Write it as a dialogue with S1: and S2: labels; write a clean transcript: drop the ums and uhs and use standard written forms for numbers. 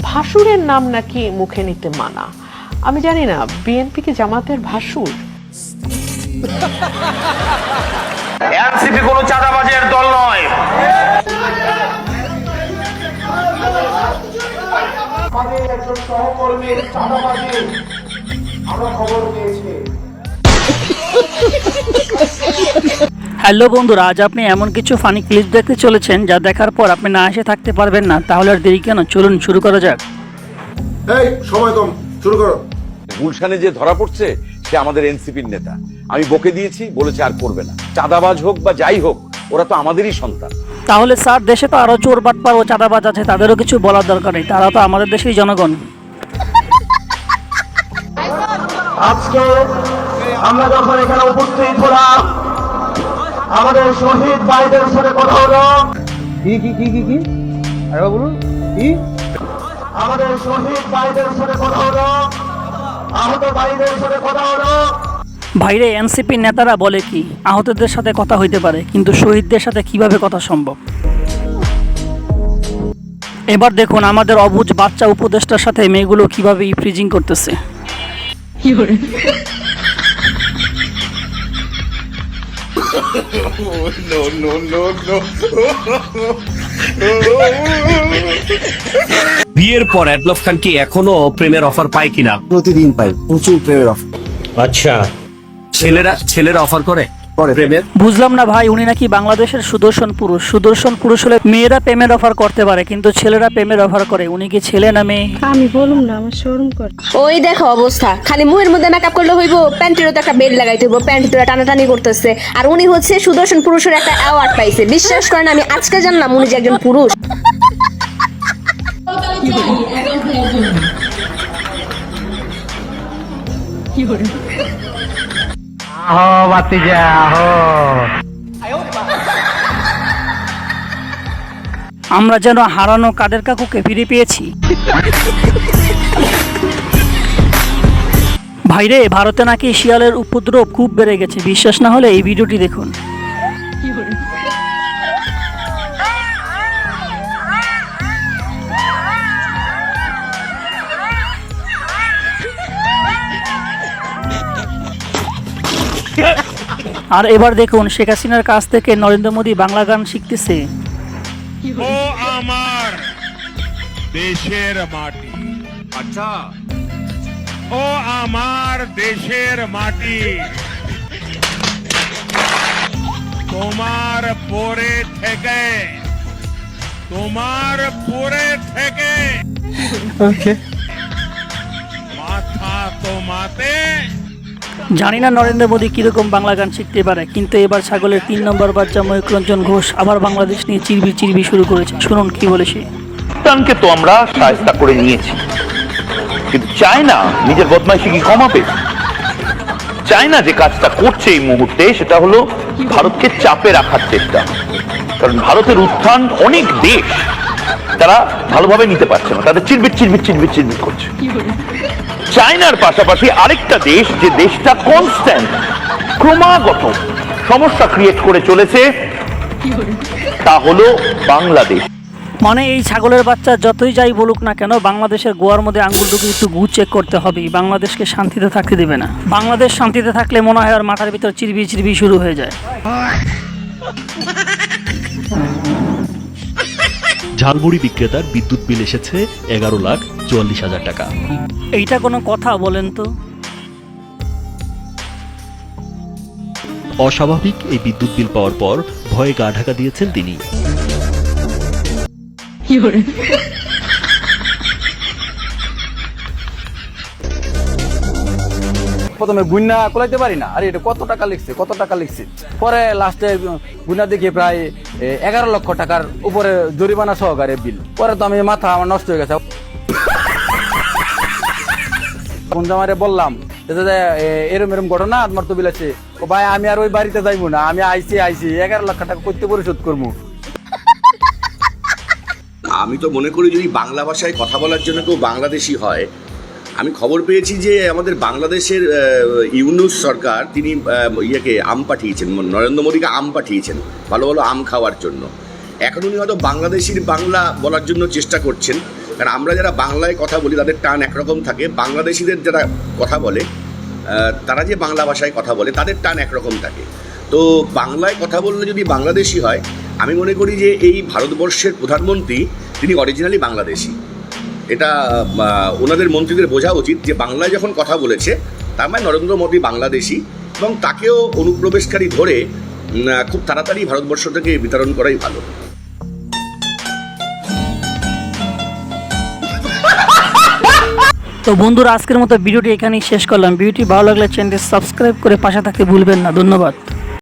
S1: ভাসুরের নাম নাকি মুখে নিতে মানা। আমি জানি না বিএনপি কি জামাতের ভাসুর?
S2: এনসিপি কোনো চাঁদাবাজের দল নয়।
S3: আমাদের একজন সহকর্মীর চাঁদাবাজি আমরা খবর পেয়েছি।
S4: হ্যালো বন্ধুরা, আজ আপনি এমন কিছু ফানি ক্লিপ দেখতে চলেছেন যা দেখার পর আপনি না এসে থাকতে পারবেন না। তাহলে আর দেরি কেন, চলুন শুরু করা যাক।
S5: এই সময় কম, শুরু করো।
S2: গুলশানে যে ধরা পড়ছে সে আমাদের এনসিপির নেতা। আমি বকে দিয়েছি, বলেছে আর করবে না। চাঁদাবাজ হোক বা যাই হোক, ওরা তো আমাদেরই সন্তান।
S4: তাহলে স্যার, দেশে তো আরো চোর বাটপার ও চাঁদাবাজ আছে, তাদেরও কিছু বলার দরকার নেই, তারা তো আমাদের দেশেরই জনগণ।
S3: আজকে আমরা যখন এখানে উপস্থিত হলাম, আমাদের শহীদ ভাইদের সাথে কথা হলো। কি আরে বলুন কি? আমাদের শহীদ ভাইদের সাথে কথা হলো, আহত ভাইদের সাথে কথা হলো।
S4: ভাইরে, এনসিপি নেতারা বলে কি আহতদের সাথে কথা হইতে পারে, কিন্তু শহীদদের সাথে কিভাবে কথা সম্ভব? এবার দেখুন আমাদের অবুঝ বাচ্চা উপদেষ্টার সাথে মেয়েগুলো কিভাবে ইফ্রিজিং করতেছে।
S6: বিয়ের পর অ্যাডলফ খান কি এখনো প্রেমের অফার পায় কিনা?
S5: প্রতিদিন পাই প্রচুর প্রেমের অফার।
S6: আচ্ছা, ছেলেরা অফার করে প্রেমের?
S4: বুঝলাম না ভাই, উনি নাকি বাংলাদেশের সুদর্শন পুরুষ। সুদর্শন পুরুষ হলে মেয়েরা প্রেমের অফার করতে পারে, কিন্তু ছেলেরা প্রেমের অফার করে। উনি কি ছেলে না মেয়ে?
S7: আমি বলুম না, আমার শরম করে।
S8: ওই দেখো অবস্থা, খালি মুহের মধ্যে মেকআপ করলে হইব, প্যান্টেরও তো একটা বেল্ট লাগাইতে হইব, প্যান্ট তোরা টানাটানি করতেছে। আর উনি হচ্ছে সুদর্শন পুরুষের একটা অ্যাওয়ার্ড পাইছে। বিশ্বাস করেন, আমি আজকে জানলাম উনি যে একজন পুরুষ।
S4: আমরা যেন হারানো কাদের কাকুকে ফিরে পেয়েছি। ভাইরে, ভারতে নাকি শিয়ালের উপদ্রব খুব বেড়ে গেছে। বিশ্বাস না হলে এই ভিডিওটি দেখুন। আর এবার দেখুন শেখ হাসিনার কাছ থেকে নরেন্দ্র মোদী বাংলা গান শিখতেছে।
S9: ও আমার দেশের মাটি,
S2: আচ্ছা,
S9: ও আমার দেশের মাটি, তোমার পরে থেকে মাথা তোমাতে।
S4: জানি না নরেন্দ্র মোদী কিরকম বাংলা গান শিখতে পারে, কিন্তু এবার ছাগলের 3 নম্বর বাচ্চা ময়ূররঞ্জন ঘোষ আবার বাংলাদেশ নিয়ে চিরবি শুরু করেছে। শুনুন কি বলে সে।
S2: পাকিস্তানকে তো আমরা শায়েস্তা করে নিয়েছি, কিন্তু চায়না নিজের বদমাইশি কি কমাবে? চায়না যে কাজটা করছে এই মুহূর্তে, সেটা হলো ভারতকে চাপে রাখার চেষ্টা। কারণ ভারতের উত্থান অনেক দেশ তারা ভালোভাবে নিতে পারছে না, তাদের চিরবির করছে। চায়নার পাশাপাশি আরেকটা দেশ, যে দেশটা কনস্ট্যান্ট ক্রমাগত সমস্যা ক্রিয়েট করে চলেছে, তা হলো বাংলাদেশ।
S4: মানে এই ছাগলের বাচ্চা যতই যাই বলুক না কেন, বাংলাদেশের গোয়ার মধ্যে আঙ্গুল ঢুকে একটু গু চেক করতে হবে। বাংলাদেশকে শান্তিতে থাকতে দেবে না। বাংলাদেশ শান্তিতে থাকলে মনে হয় আর মাথার ভিতর চিরবি শুরু হয়ে যায়।
S10: ঝালমুড়ি বিক্রেতার বিদ্যুৎ বিল এসেছে 11,44,000 টাকা।
S4: এইটা কোনো কথা বলেন তো?
S10: অস্বাভাবিক এই বিদ্যুৎ বিল পাওয়ার পর ভয়ে গা ঢাকা দিয়েছেন তিনি।
S11: প্রথমে গুন্না কোলাইতে পারি না, আরে এটা কত টাকা লিখছে, পরে লাস্টে গুন্না দেখি প্রায় 11 লক্ষ টাকার উপরে জরিমানা সহকারে বিল। পরে তো আমি মাথা আমার নষ্ট হয়ে গেছে। জামারে বললাম এরম ঘটনা তোমার তো বিল আছে, ও ভাই আমি আর ওই বাড়িতে যাইবো না, আমি আইসি 11 লক্ষ টাকা করতে পরিশোধ করবো।
S12: আমি তো মনে করি যদি বাংলা ভাষায় কথা বলার জন্য কেউ বাংলাদেশি হয়। আমি খবর পেয়েছি যে আমাদের বাংলাদেশের ইউনূস সরকার তিনি আম পাঠিয়েছেন, নরেন্দ্র মোদীকে আম পাঠিয়েছেন ভালো ভালো আম খাওয়ার জন্য। এখন উনি হয়তো বাংলাদেশির বাংলা বলার জন্য চেষ্টা করছেন, কারণ আমরা যারা বাংলায় কথা বলি তাদের টান একরকম থাকে, বাংলাদেশিদের যারা কথা বলে তারা যে বাংলা ভাষায় কথা বলে তাদের টান একরকম থাকে। তো বাংলায় কথা বললে যদি বাংলাদেশি হয়, আমি মনে করি যে এই ভারতবর্ষের প্রধানমন্ত্রী তিনি অরিজিনালি বাংলাদেশি। এটা ওনাদের মন্ত্রীদের বোঝা উচিত যে বাংলায় যখন কথা বলেছে তার মানে নরেন্দ্র মোদী বাংলাদেশি, এবং তাকেও অনুপ্রবেশকারী ধরে খুব তাড়াতাড়ি ভারতবর্ষ থেকে বিতরণ করাই ভালো।
S4: তো বন্ধুরা, আজকের মতো ভিডিওটি এখানেই শেষ করলাম। ভিডিওটি ভালো লাগলে চ্যানেলটি সাবস্ক্রাইব করে পাশে থাকতে ভুলবেন না। ধন্যবাদ।